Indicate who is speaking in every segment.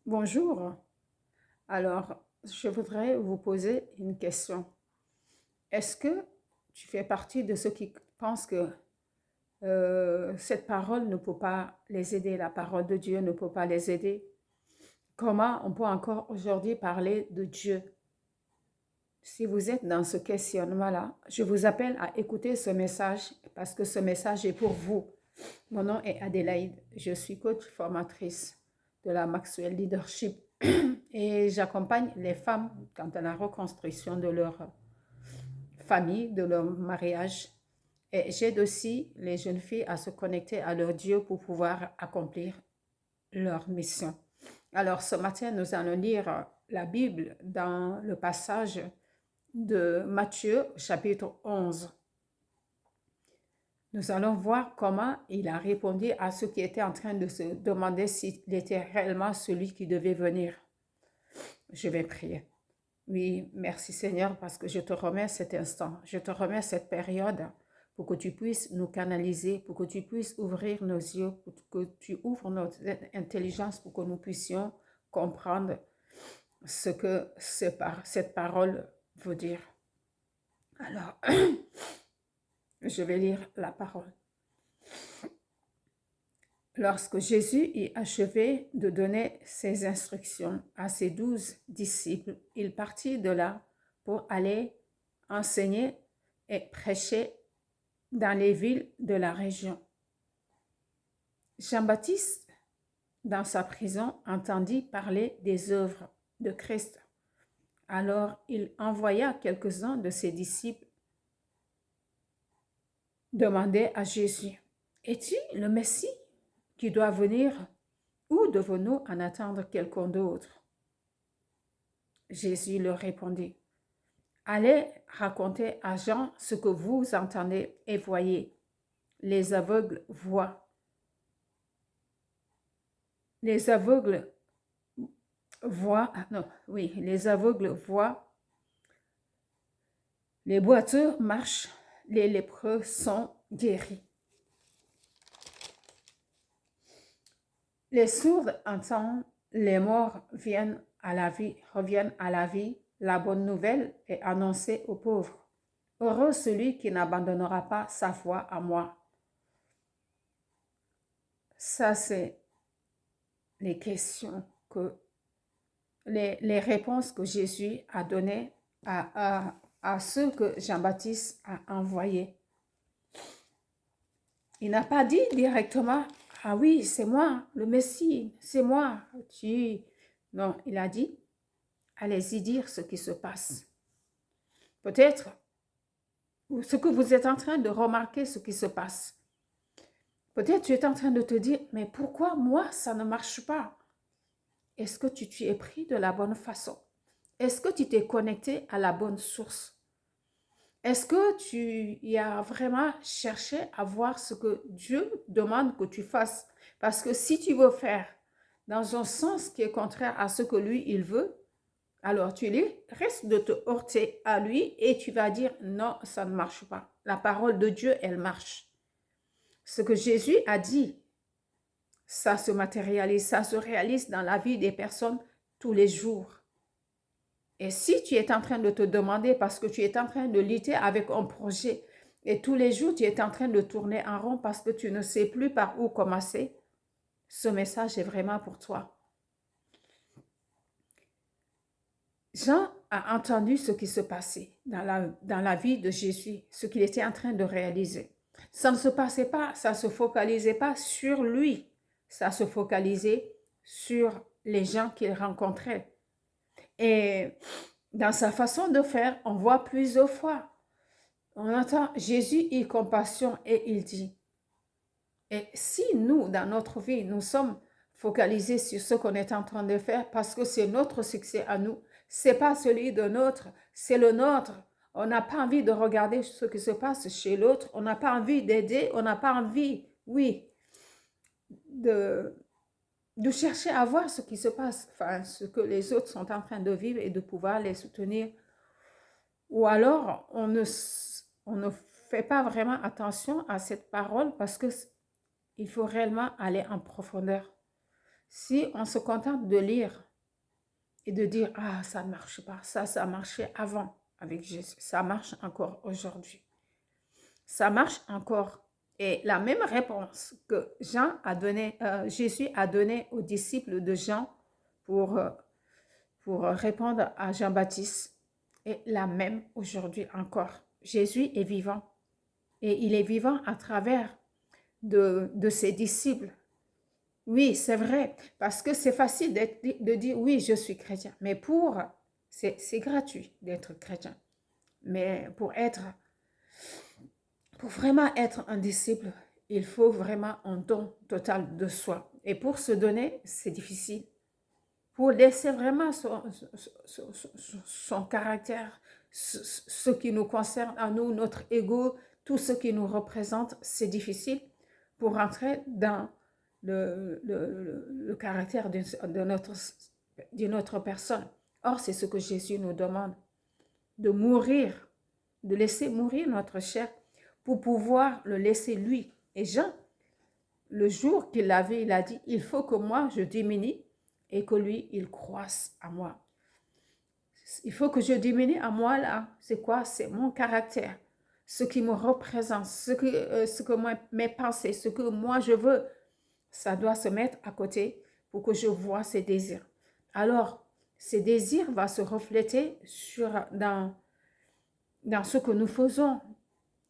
Speaker 1: Bonjour. Alors, je voudrais vous poser une question. Est-ce que tu fais partie de ceux qui pensent que cette parole ne peut pas les aider, la parole de Dieu ne peut pas les aider? Comment on peut encore aujourd'hui parler de Dieu? Si vous êtes dans ce questionnement-là, je vous appelle à écouter ce message parce que ce message est pour vous. Mon nom est Adélaïde. Je suis coach formatrice de la Maxwell Leadership et j'accompagne les femmes quant à la reconstruction de leur famille, de leur mariage. Et j'aide aussi les jeunes filles à se connecter à leur Dieu pour pouvoir accomplir leur mission. Alors ce matin, nous allons lire la Bible dans le passage de Matthieu chapitre 11. Nous allons voir comment il a répondu à ceux qui étaient en train de se demander s'il était réellement celui qui devait venir. Je vais prier. Oui, merci Seigneur parce que je te remets cet instant, je te remets cette période pour que tu puisses nous canaliser, pour que tu puisses ouvrir nos yeux, pour que tu ouvres notre intelligence pour que nous puissions comprendre ce que cette parole veut dire. Alors, je vais lire la parole. Lorsque Jésus eut achevé de donner ses instructions à ses 12 disciples, il partit de là pour aller enseigner et prêcher dans les villes de la région. Jean-Baptiste, dans sa prison, entendit parler des œuvres de Christ. Alors il envoya quelques-uns de ses disciples demander à Jésus, « Es-tu le Messie qui doit venir ou devons-nous en attendre quelqu'un d'autre? » Jésus leur répondit, « Allez raconter à Jean ce que vous entendez et voyez. Les aveugles voient. Les aveugles voient, les aveugles voient. Les boiteux marchent. Les lépreux sont guéris. Les sourds entendent, les morts reviennent à la vie, la bonne nouvelle est annoncée aux pauvres. Heureux celui qui n'abandonnera pas sa foi à moi. Ça, c'est les questions les réponses que Jésus a données à ceux que Jean-Baptiste a envoyés. Il n'a pas dit directement, « Ah oui, c'est moi, le Messie, c'est moi. » Non, il a dit, « Allez-y dire ce qui se passe. » Peut-être ce que vous êtes en train de remarquer, ce qui se passe. Peut-être tu es en train de te dire, « Mais pourquoi moi, ça ne marche pas? » Est-ce que tu t'y es pris de la bonne façon? Est-ce que tu t'es connecté à la bonne source? Est-ce que tu y as vraiment cherché à voir ce que Dieu demande que tu fasses? Parce que si tu veux faire dans un sens qui est contraire à ce que lui, il veut, alors tu risques de te heurter à lui et tu vas dire non, ça ne marche pas. La parole de Dieu, elle marche. Ce que Jésus a dit, ça se matérialise, ça se réalise dans la vie des personnes tous les jours. Et si tu es en train de te demander parce que tu es en train de lutter avec un projet et tous les jours tu es en train de tourner en rond parce que tu ne sais plus par où commencer, ce message est vraiment pour toi. Jean a entendu ce qui se passait dans la vie de Jésus, ce qu'il était en train de réaliser. Ça ne se passait pas, ça ne se focalisait pas sur lui, ça se focalisait sur les gens qu'il rencontrait. Et dans sa façon de faire, on voit plusieurs fois. On entend Jésus eut compassion et il dit. Et si nous, dans notre vie, nous sommes focalisés sur ce qu'on est en train de faire parce que c'est notre succès à nous, c'est pas celui de l'autre, c'est le nôtre. On n'a pas envie de regarder ce qui se passe chez l'autre, on n'a pas envie d'aider, on n'a pas envie, de chercher à voir ce qui se passe, enfin, ce que les autres sont en train de vivre et de pouvoir les soutenir. Ou alors, on ne fait pas vraiment attention à cette parole parce qu'il faut réellement aller en profondeur. Si on se contente de lire et de dire, ah, ça ne marche pas, ça marchait avant avec Jésus, ça marche encore aujourd'hui. Ça marche encore. Et la même réponse que Jésus a donnée aux disciples de Jean pour répondre à Jean-Baptiste est la même aujourd'hui encore. Jésus est vivant et il est vivant à travers de ses disciples. Oui, c'est vrai, parce que c'est facile de dire oui, je suis chrétien, mais c'est gratuit d'être chrétien. Mais pour vraiment être un disciple, il faut vraiment un don total de soi. Et pour se donner, c'est difficile. Pour laisser vraiment son caractère, ce qui nous concerne à nous, notre ego, tout ce qui nous représente, c'est difficile pour entrer dans le caractère de notre personne. Or, c'est ce que Jésus nous demande, de mourir, de laisser mourir notre chair pour pouvoir le laisser lui. Et Jean, le jour qu'il l'a vu, il a dit, il faut que moi je diminue et que lui, il croisse à moi. Il faut que je diminue à moi là. C'est quoi? C'est mon caractère, ce qui me représente, ce que mes pensées, ce que moi je veux. Ça doit se mettre à côté pour que je vois ses désirs. Alors, ces désirs vont se refléter dans ce que nous faisons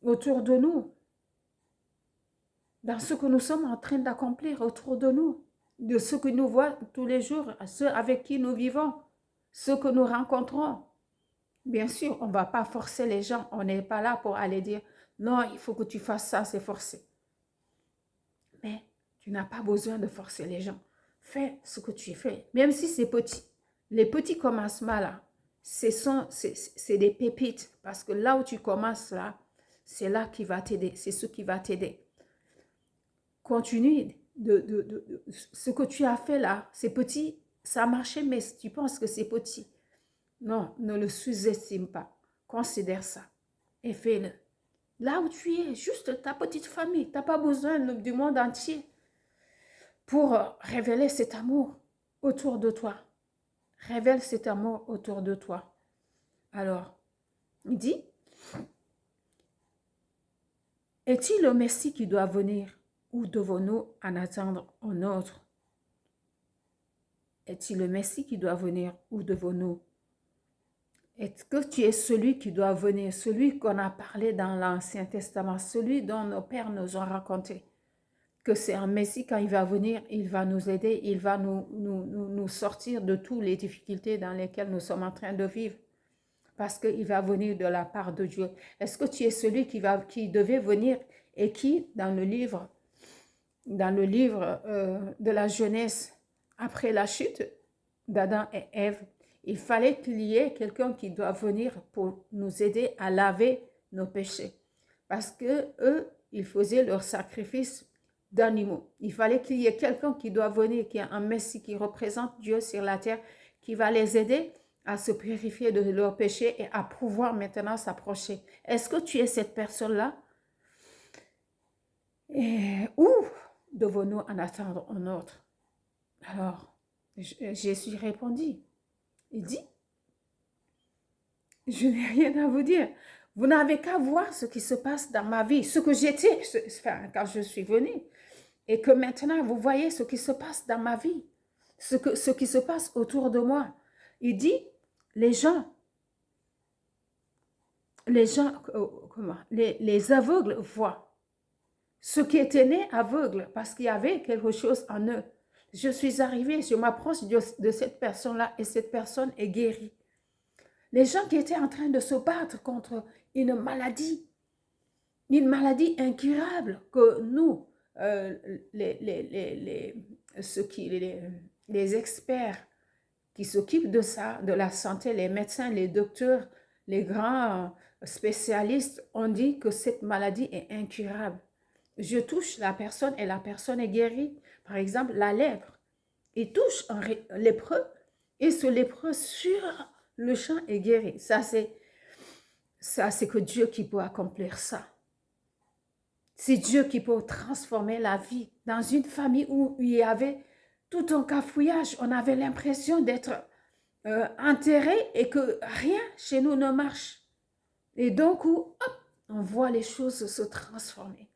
Speaker 1: autour de nous, dans ce que nous sommes en train d'accomplir autour de nous, de ce que nous voyons tous les jours, ceux avec qui nous vivons, ceux que nous rencontrons. Bien sûr, on ne va pas forcer les gens, on n'est pas là pour aller dire « Non, il faut que tu fasses ça, c'est forcé. » Mais tu n'as pas besoin de forcer les gens. Fais ce que tu fais, même si c'est petit. Les petits commencements là, c'est des pépites, parce que là où tu commences là, c'est là qui va t'aider, c'est ce qui va t'aider. Continue ce que tu as fait là, c'est petit, ça a marché, mais tu penses que c'est petit. Non, ne le sous-estime pas. Considère ça et fais-le. Là où tu es, juste ta petite famille, tu n'as pas besoin du monde entier pour révéler cet amour autour de toi. Révèle cet amour autour de toi. Alors, il dit, est-il le Messie qui doit venir ou devons-nous en attendre un autre? Est-il le Messie qui doit venir ou devons-nous? Est-ce que tu es celui qui doit venir, celui qu'on a parlé dans l'Ancien Testament, celui dont nos pères nous ont raconté? Que c'est un Messie, quand il va venir, il va nous aider, il va nous sortir de toutes les difficultés dans lesquelles nous sommes en train de vivre. Parce qu'il va venir de la part de Dieu. Est-ce que tu es celui qui devait venir et qui, dans le livre de la Genèse, après la chute d'Adam et Ève, il fallait qu'il y ait quelqu'un qui doit venir pour nous aider à laver nos péchés. Parce que eux, ils faisaient leur sacrifice d'animaux. Il fallait qu'il y ait quelqu'un qui doit venir, qui est un Messie qui représente Dieu sur la terre, qui va les aider à se purifier de leurs péchés et à pouvoir maintenant s'approcher. Est-ce que tu es cette personne-là? Ou devons-nous en attendre un autre? Alors, Jésus répondit. Il dit, je n'ai rien à vous dire. Vous n'avez qu'à voir ce qui se passe dans ma vie, ce que j'étais quand je suis venue. Et que maintenant, vous voyez ce qui se passe dans ma vie, ce qui se passe autour de moi. Il dit, les aveugles voient. Ceux qui étaient nés aveugles, parce qu'il y avait quelque chose en eux. Je suis arrivée, je m'approche de cette personne-là et cette personne est guérie. Les gens qui étaient en train de se battre contre une maladie incurable que nous, les experts qui s'occupent de ça, de la santé, les médecins, les docteurs, les grands spécialistes ont dit que cette maladie est incurable. Je touche la personne et la personne est guérie. Par exemple, la lèpre. Il touche un lépreux et ce lépreux sur le champ est guéri. Ça, c'est que Dieu qui peut accomplir ça. C'est Dieu qui peut transformer la vie dans une famille où il y avait tout un cafouillage. On avait l'impression d'être enterré et que rien chez nous ne marche. Et donc, hop, on voit les choses se transformer.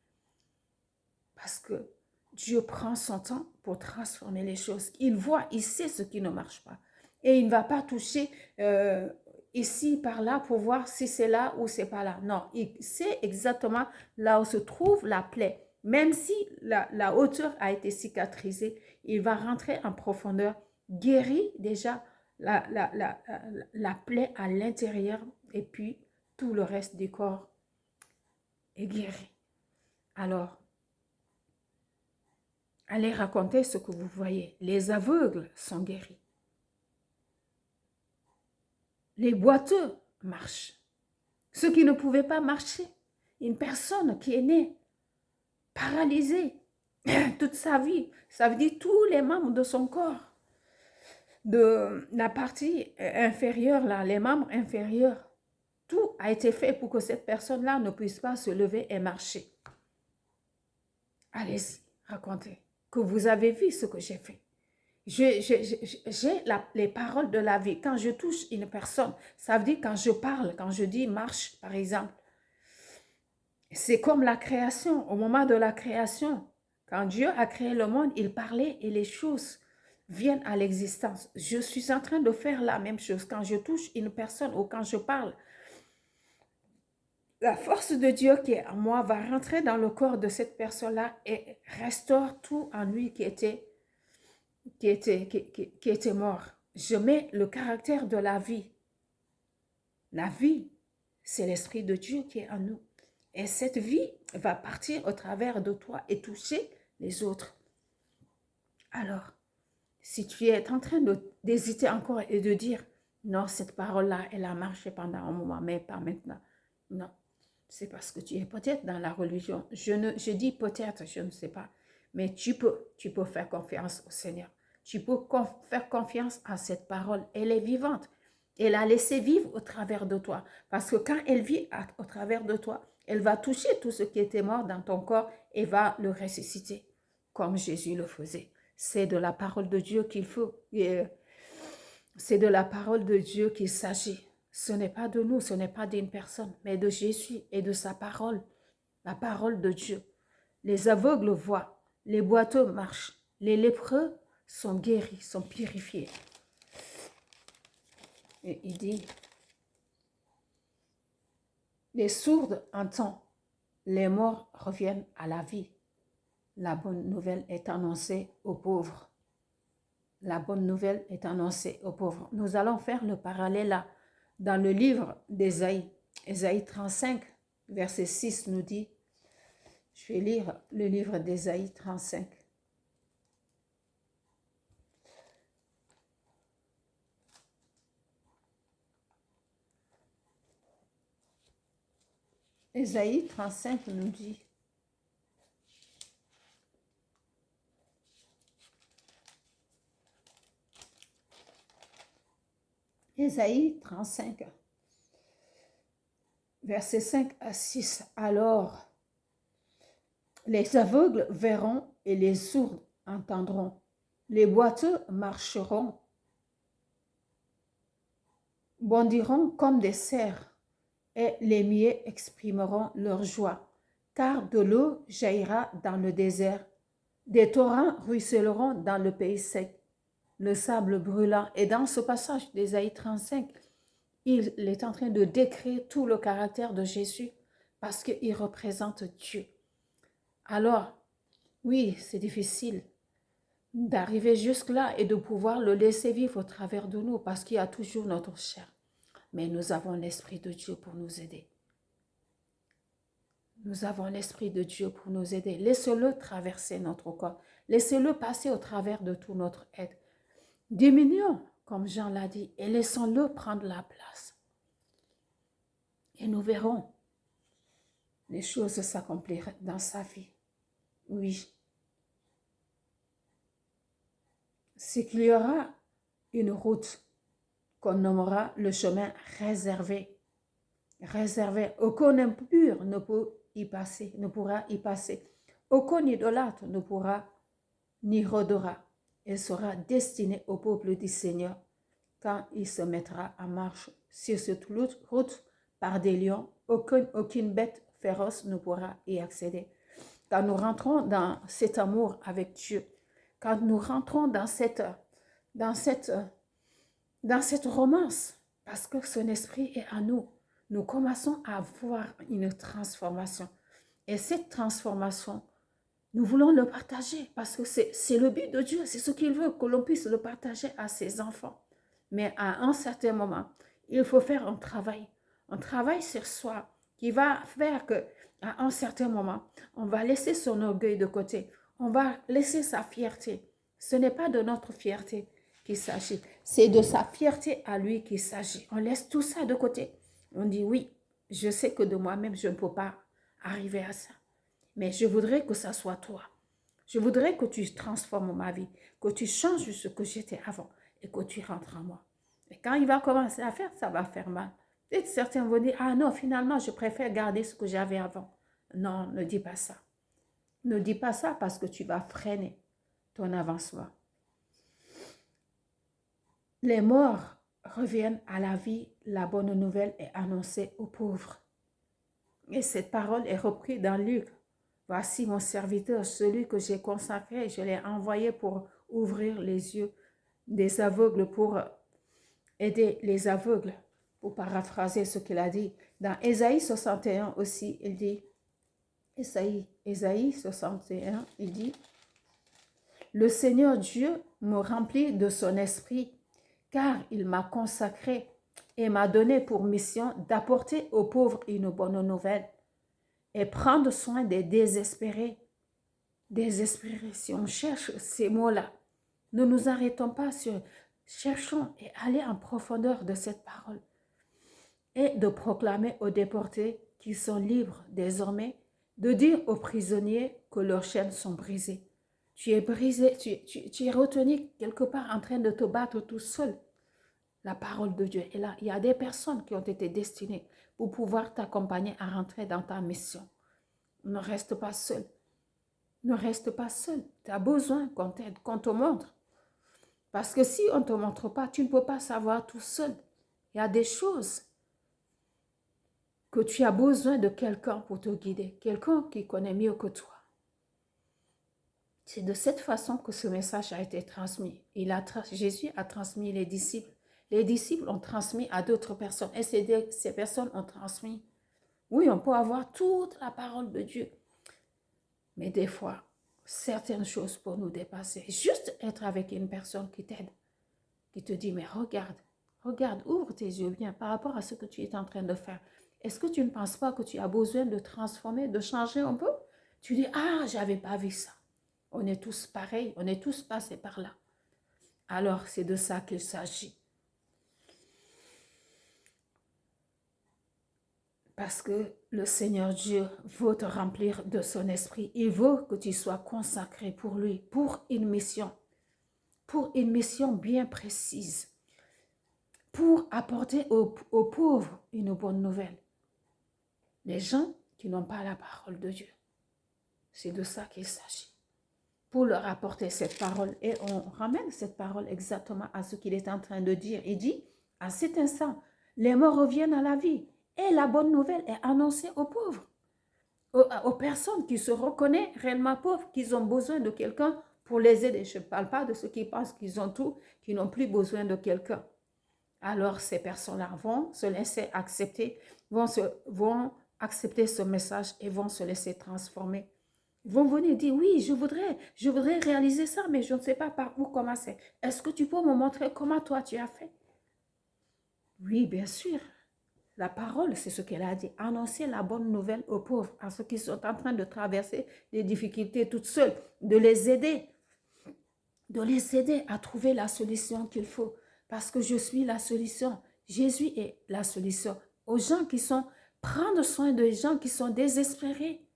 Speaker 1: Parce que Dieu prend son temps pour transformer les choses. Il voit, il sait ce qui ne marche pas. Et il ne va pas toucher ici, par là, pour voir si c'est là ou c'est pas là. Non, il sait exactement là où se trouve la plaie. Même si la hauteur a été cicatrisée, il va rentrer en profondeur, guérir déjà la plaie à l'intérieur et puis tout le reste du corps est guéri. Alors, allez raconter ce que vous voyez. Les aveugles sont guéris. Les boiteux marchent. Ceux qui ne pouvaient pas marcher. Une personne qui est née paralysée toute sa vie, ça veut dire tous les membres de son corps, de la partie inférieure, là, les membres inférieurs, tout a été fait pour que cette personne-là ne puisse pas se lever et marcher. Allez-y, racontez que vous avez vu ce que j'ai fait. J'ai les paroles de la vie. Quand je touche une personne, ça veut dire quand je parle, quand je dis marche, par exemple. C'est comme la création. Au moment de la création, quand Dieu a créé le monde, il parlait et les choses viennent à l'existence. Je suis en train de faire la même chose. Quand je touche une personne ou quand je parle, la force de Dieu qui est en moi va rentrer dans le corps de cette personne-là et restaure tout en lui qui était mort. Je mets le caractère de la vie. La vie, c'est l'Esprit de Dieu qui est en nous. Et cette vie va partir au travers de toi et toucher les autres. Alors, si tu es en train d'hésiter encore et de dire, non, cette parole-là, elle a marché pendant un moment, mais pas maintenant. Non, c'est parce que tu es peut-être dans la religion. Je dis peut-être, je ne sais pas. Mais tu peux faire confiance au Seigneur. Tu peux faire confiance à cette parole. Elle est vivante. Elle a laissé vivre au travers de toi. Parce que quand elle vit au travers de toi, elle va toucher tout ce qui était mort dans ton corps et va le ressusciter, comme Jésus le faisait. C'est de la parole de Dieu qu'il faut. C'est de la parole de Dieu qu'il s'agit. Ce n'est pas de nous, ce n'est pas d'une personne, mais de Jésus et de sa parole. La parole de Dieu. Les aveugles voient, les boiteux marchent, les lépreux sont guéris, sont purifiés. Et il dit, les sourds entendent, les morts reviennent à la vie. La bonne nouvelle est annoncée aux pauvres. La bonne nouvelle est annoncée aux pauvres. Nous allons faire le parallèle là, dans le livre d'Ésaïe. Ésaïe 35, verset 6 nous dit, je vais lire le livre d'Ésaïe 35. Ésaïe 35 nous dit, Ésaïe 35, versets 5 à 6. Alors, les aveugles verront et les sourds entendront. Les boiteux marcheront, bondiront comme des cerfs, et les muets exprimeront leur joie. Car de l'eau jaillira dans le désert, des torrents ruisseleront dans le pays sec, le sable brûlant. Et dans ce passage d'Ésaïe 35, il est en train de décrire tout le caractère de Jésus parce qu'il représente Dieu. Alors, oui, c'est difficile d'arriver jusque-là et de pouvoir le laisser vivre au travers de nous parce qu'il y a toujours notre chair. Mais nous avons l'Esprit de Dieu pour nous aider. Nous avons l'Esprit de Dieu pour nous aider. Laissez-le traverser notre corps. Laissez-le passer au travers de tout notre être. Diminuons, comme Jean l'a dit, et laissons-le prendre la place. Et nous verrons les choses s'accomplir dans sa vie. Oui. C'est qu'il y aura une route qu'on nommera le chemin réservé. Réservé. Aucun impur ne peut y passer, ne pourra y passer. Aucun idolâtre ne pourra ni rôdera. Elle sera destinée au peuple du Seigneur quand il se mettra en marche sur cette route par des lions. Aucune bête féroce ne pourra y accéder. Quand nous rentrons dans cet amour avec Dieu, quand nous rentrons dans cette romance, parce que son esprit est en nous, nous commençons à voir une transformation. Et cette transformation, nous voulons le partager parce que c'est le but de Dieu, c'est ce qu'il veut, que l'on puisse le partager à ses enfants. Mais à un certain moment, il faut faire un travail sur soi qui va faire que à un certain moment, on va laisser son orgueil de côté, on va laisser sa fierté. Ce n'est pas de notre fierté qu'il s'agit, c'est de sa fierté à lui qu'il s'agit. On laisse tout ça de côté. On dit oui, je sais que de moi-même, je ne peux pas arriver à ça. Mais je voudrais que ça soit toi. Je voudrais que tu transformes ma vie, que tu changes ce que j'étais avant et que tu rentres en moi. Et quand il va commencer à faire, ça va faire mal. Peut-être certains vont dire, ah non, finalement, je préfère garder ce que j'avais avant. Non, ne dis pas ça. Ne dis pas ça parce que tu vas freiner ton avancement. Les morts reviennent à la vie, la bonne nouvelle est annoncée aux pauvres. Et cette parole est reprise dans Luc. Voici mon serviteur, celui que j'ai consacré, je l'ai envoyé pour ouvrir les yeux des aveugles, pour aider les aveugles, pour paraphraser ce qu'il a dit. Dans Ésaïe 61 aussi, il dit, Ésaïe 61, il dit, le Seigneur Dieu me remplit de son esprit, car il m'a consacré et m'a donné pour mission d'apporter aux pauvres une bonne nouvelle et prendre soin des désespérés. Désespérés, si on cherche ces mots-là, ne nous arrêtons pas sur, cherchons et allez en profondeur de cette parole et de proclamer aux déportés qu'ils sont libres désormais, de dire aux prisonniers que leurs chaînes sont brisées. Tu es brisé, tu es retenu quelque part en train de te battre tout seul. La parole de Dieu est là. Il y a des personnes qui ont été destinées pour pouvoir t'accompagner à rentrer dans ta mission. Ne reste pas seul. Ne reste pas seul. Tu as besoin qu'on t'aide, qu'on te montre. Parce que si on ne te montre pas, tu ne peux pas savoir tout seul. Il y a des choses que tu as besoin de quelqu'un pour te guider. Quelqu'un qui connaît mieux que toi. C'est de cette façon que ce message a été transmis. Jésus a transmis les disciples. Les disciples ont transmis à d'autres personnes. Et ces personnes ont transmis. Oui, on peut avoir toute la parole de Dieu. Mais des fois, certaines choses pour nous dépasser. Juste être avec une personne qui t'aide, qui te dit, mais regarde, ouvre tes yeux bien par rapport à ce que tu es en train de faire. Est-ce que tu ne penses pas que tu as besoin de transformer, de changer un peu? Tu dis, ah, j'avais pas vu ça. On est tous pareils, on est tous passés par là. Alors, c'est de ça qu'il s'agit. Parce que le Seigneur Dieu veut te remplir de son esprit. Il veut que tu sois consacré pour lui, pour une mission bien précise, pour apporter aux pauvres une bonne nouvelle. Les gens qui n'ont pas la parole de Dieu, c'est de ça qu'il s'agit. Pour leur apporter cette parole, et on ramène cette parole exactement à ce qu'il est en train de dire. Il dit, à cet instant, les morts reviennent à la vie. Et la bonne nouvelle est annoncée aux pauvres, aux personnes qui se reconnaissent réellement pauvres, qui ont besoin de quelqu'un pour les aider. Je ne parle pas de ceux qui pensent qu'ils ont tout, qui n'ont plus besoin de quelqu'un. Alors ces personnes-là vont se laisser accepter, vont accepter ce message et vont se laisser transformer. Ils vont venir dire, oui, je voudrais réaliser ça, mais je ne sais pas par où commencer. Est-ce que tu peux me montrer comment toi tu as fait? Oui, bien sûr. La parole, c'est ce qu'elle a dit. Annoncer la bonne nouvelle aux pauvres, à ceux qui sont en train de traverser des difficultés toutes seules, de les aider à trouver la solution qu'il faut. Parce que je suis la solution. Jésus est la solution. Aux gens qui sont, prendre soin des gens qui sont désespérés.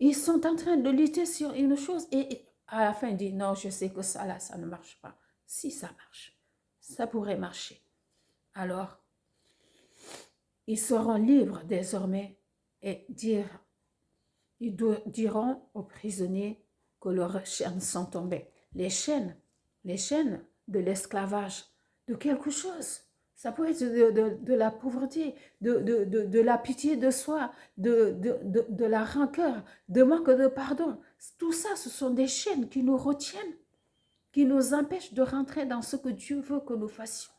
Speaker 1: Ils sont en train de lutter sur une chose et à la fin, ils disent, non, je sais que ça, là, ça ne marche pas. Si ça marche, ça pourrait marcher. Alors, ils seront libres désormais et ils diront aux prisonniers que leurs chaînes sont tombées. Les chaînes les chaînes de l'esclavage, de quelque chose. Ça peut être de la pauvreté, de la pitié de soi, de la rancœur, de manque de pardon. Tout ça, ce sont des chaînes qui nous retiennent, qui nous empêchent de rentrer dans ce que Dieu veut que nous fassions.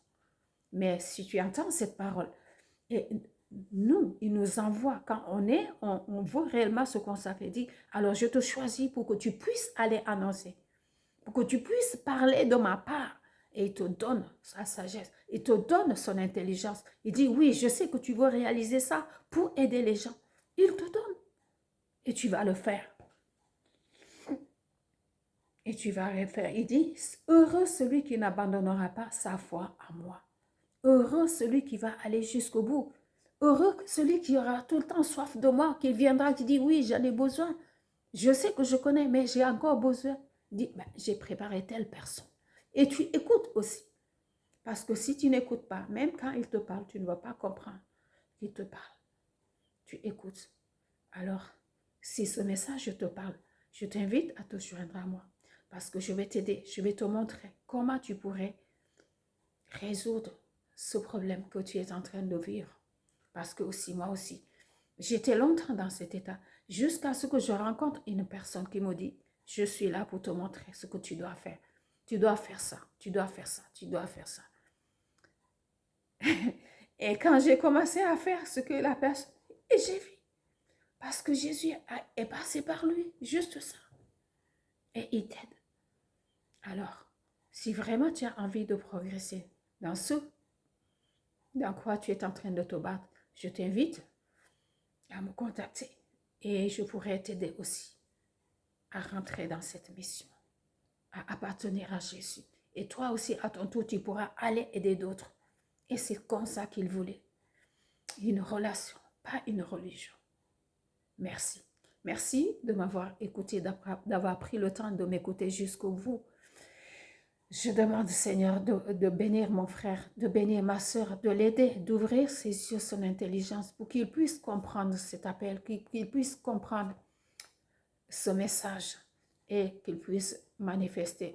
Speaker 1: Mais si tu entends cette parole, et nous, il nous envoie, quand on veut réellement ce qu'on s'est dit, alors je te choisis pour que tu puisses aller annoncer, pour que tu puisses parler de ma part. Et il te donne sa sagesse, il te donne son intelligence. Il dit, oui, je sais que tu veux réaliser ça pour aider les gens. Il te donne. Et tu vas le faire. Et tu vas le faire. Il dit, heureux celui qui n'abandonnera pas sa foi à moi. Heureux celui qui va aller jusqu'au bout. Heureux celui qui aura tout le temps soif de moi, qui viendra, qui dit, oui, j'en ai besoin. Je sais que je connais, mais j'ai encore besoin. Dis, ben, j'ai préparé telle personne. Et tu écoutes aussi. Parce que si tu n'écoutes pas, même quand il te parle, tu ne vas pas comprendre qu'il te parle. Tu écoutes. Alors, si ce message te parle, je t'invite à te joindre à moi. Parce que je vais t'aider, je vais te montrer comment tu pourrais résoudre ce problème que tu es en train de vivre. Parce que aussi, moi aussi, j'étais longtemps dans cet état, jusqu'à ce que je rencontre une personne qui me dit, je suis là pour te montrer ce que tu dois faire. Tu dois faire ça, tu dois faire ça, tu dois faire ça. Et quand j'ai commencé à faire ce que la personne, et j'ai vu, parce que Jésus est passé par lui, juste ça. Et il t'aide. Alors, si vraiment tu as envie de progresser dans ce dans quoi tu es en train de te battre, je t'invite à me contacter et je pourrai t'aider aussi à rentrer dans cette mission, à appartenir à Jésus. Et toi aussi, à ton tour, tu pourras aller aider d'autres. Et c'est comme ça qu'il voulait. Une relation, pas une religion. Merci. Merci de m'avoir écouté, d'avoir pris le temps de m'écouter jusqu'au bout. Je demande, Seigneur, de bénir mon frère, de bénir ma soeur, de l'aider, d'ouvrir ses yeux, son intelligence, pour qu'il puisse comprendre cet appel, qu'il puisse comprendre ce message et qu'il puisse manifester